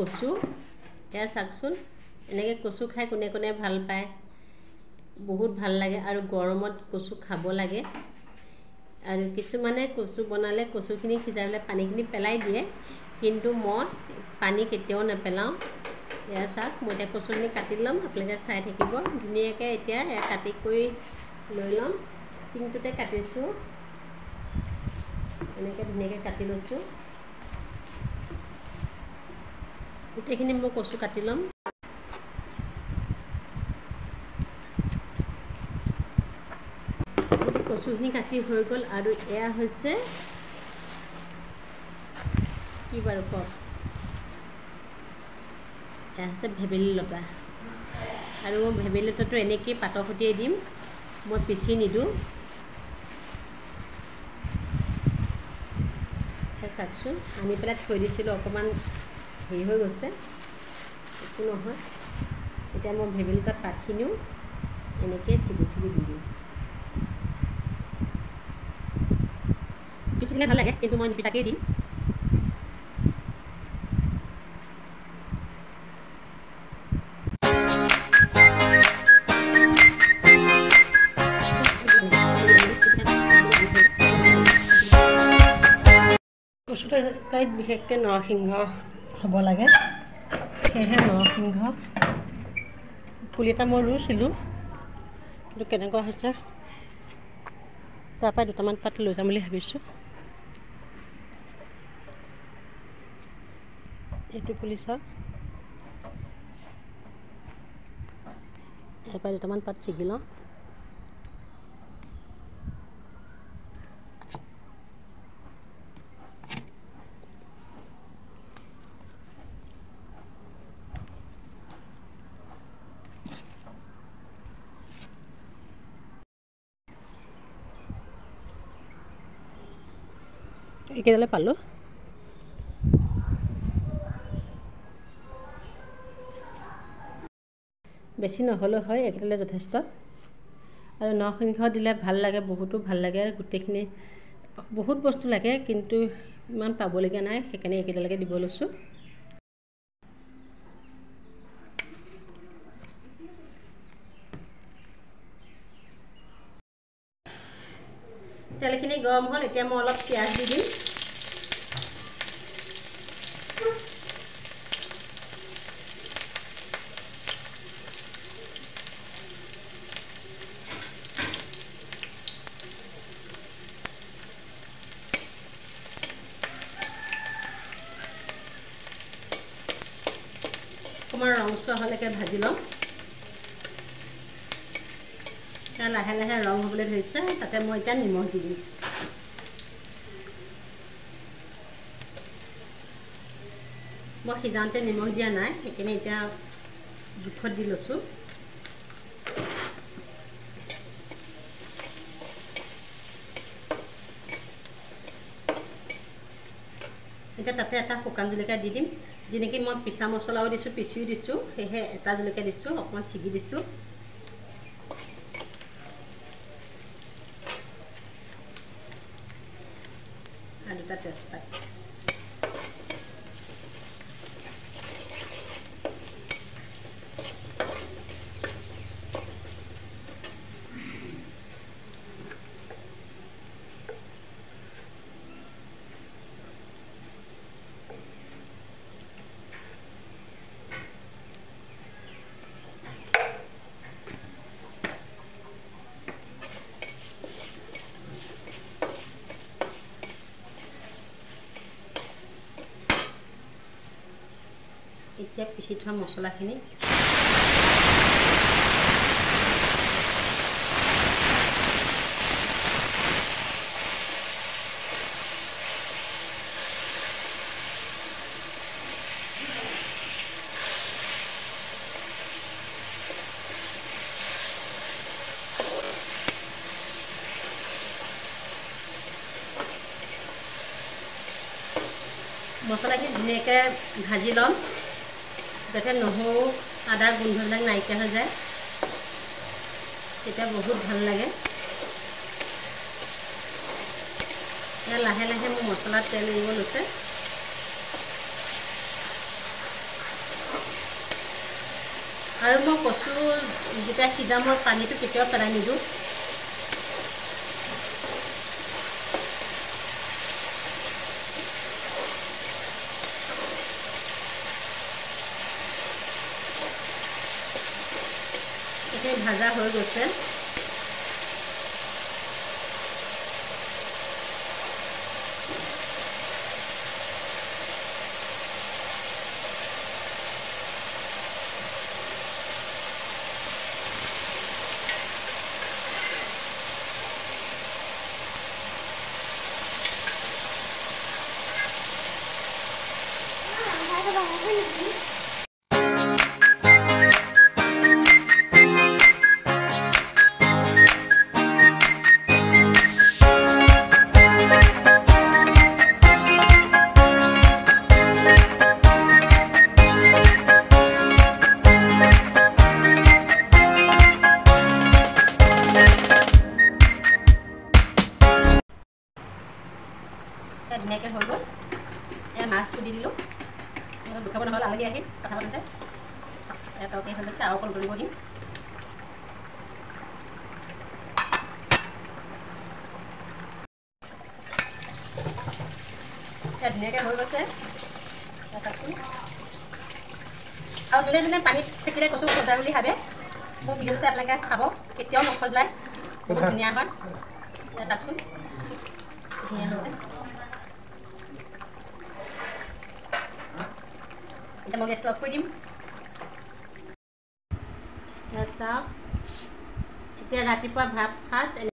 কচু এয়া চাওকচোন এনেকৈ কচু খাই কোনে কোনে ভাল পায় বহুত ভাল লাগে আৰু গৰমত কচু খাব লাগে আৰু কিছুমানে কচু বনালে কচুখিনি সিজাবলৈ পানীখিনি পেলাই দিয়ে কিন্তু মই পানী কেতিয়াও নেপেলাওঁ এয়া চাওক মই এতিয়া কচুখিনি কাটি ল'ম আপোনালোকে চাই থাকিব ধুনীয়াকৈ এতিয়া কাটি কৰি লৈ ল'ম টিংটোতে কাটিছোঁ এনেকৈ ধুনীয়াকৈ কাটি লৈছোঁ গোটেইখিনি মই কচু কাটি ল'ম কচুখিনি কাটি হৈ গ'ল আৰু এয়া হৈছে কি বাৰু কওক এয়া হৈছে ভেবেলী লতা আৰু ভেবেলী লতাটো এনেকৈ পাতৰ সৈতে দিম মই পিচি নিদিওঁ চাওকচোন আনি পেলাই থৈ দিছিলোঁ অকণমান হেৰি হৈ গৈছে একো নহয় এতিয়া মই ভেবেলী লতা পাতখিনিও এনেকৈ ছিগি ছিগি দি দিওঁ পিচিলে ভাল লাগে কিন্তু মই নিপিচাকেই দিম কচু তৰকাৰীত বিশেষকৈ নৰসিংহ হ'ব লাগে সেয়েহে নৰসিংহ পুলি এটা মই ৰুইছিলোঁ কিন্তু কেনেকুৱা হৈছে তাৰপৰা দুটামান পাত লৈ যাম বুলি ভাবিছোঁ এইটো পুলি চাওক ইয়াৰ পৰা দুটামান পাত ছিগি লওঁ এইকেইডালে পালোঁ বেছি নহ'লেও হয় এইকেইডালে যথেষ্ট আৰু নৰসিংহ দিলে ভাল লাগে বহুতো ভাল লাগে গোটেইখিনি বহুত বস্তু লাগে কিন্তু ইমান পাবলগীয়া নাই সেইকাৰণে এইকেইডালকে দিব লৈছোঁ তেলখিনি গৰম হ'ল এতিয়া মই অলপ পিঁয়াজ দি দিম অকণমান ৰংচোৱা হ'লেকৈ ভাজি ল'ম লাহে লাহে ৰং হ'বলৈ ধৰিছে তাতে মই এতিয়া নিমখ দি দিম মই সিজাওঁতে নিমখ দিয়া নাই সেইকাৰণে এতিয়া জোখত দি লৈছোঁ এতিয়া তাতে এটা শুকান জলকীয়া দি দিম যেনেকৈ মই পিছা মছলাও দিছোঁ পিচিও দিছোঁ সেয়েহে এটা জলকীয়া দিছোঁ অকণমান ছিগি দিছোঁ আৰু দুটা তেজপাত এতিয়া পিচি থোৱা মছলাখিনি মছলাখিনি ধুনীয়াকৈ ভাজি ল'ম যাতে নহৰু আদাৰ গোন্ধবিলাক নাইকিয়া হৈ যায় তেতিয়া বহুত ভাল লাগে এয়া লাহে লাহে মোৰ মছলাত তেল এৰিব লৈছে আৰু মই কচু যেতিয়া সিজাম মই পানীটো কেতিয়াও পেলাই নিদিওঁ। এইখিনি ভাজা হৈ গৈছে। ধুনীয়াকৈ হৈ গ'ল। এয়া মাছটো দি দিলোঁ। দুখাব নহ'ল আলহী আহি কথা পাতোঁতে তৰকাৰী হৈ গৈছে। আৰু অকণ গলিব দিম। এয়া ধুনীয়াকৈ হৈ গৈছে। চাওকচোন। আৰু যোনে যোনে পানীত থাকিলে কচু খজুৱাই বুলি ভাবে মোৰ ভিডিঅ'টো চাই আপোনালোকে খাব, কেতিয়াও নখজুৱাই, বহুত ধুনীয়া হয়। এয়া চাওকচোন ধুনীয়া হৈছে। এতিয়া মই গেছটো অফ কৰি দিম। চাওক এতিয়া ৰাতিপুৱা ভাত সাজ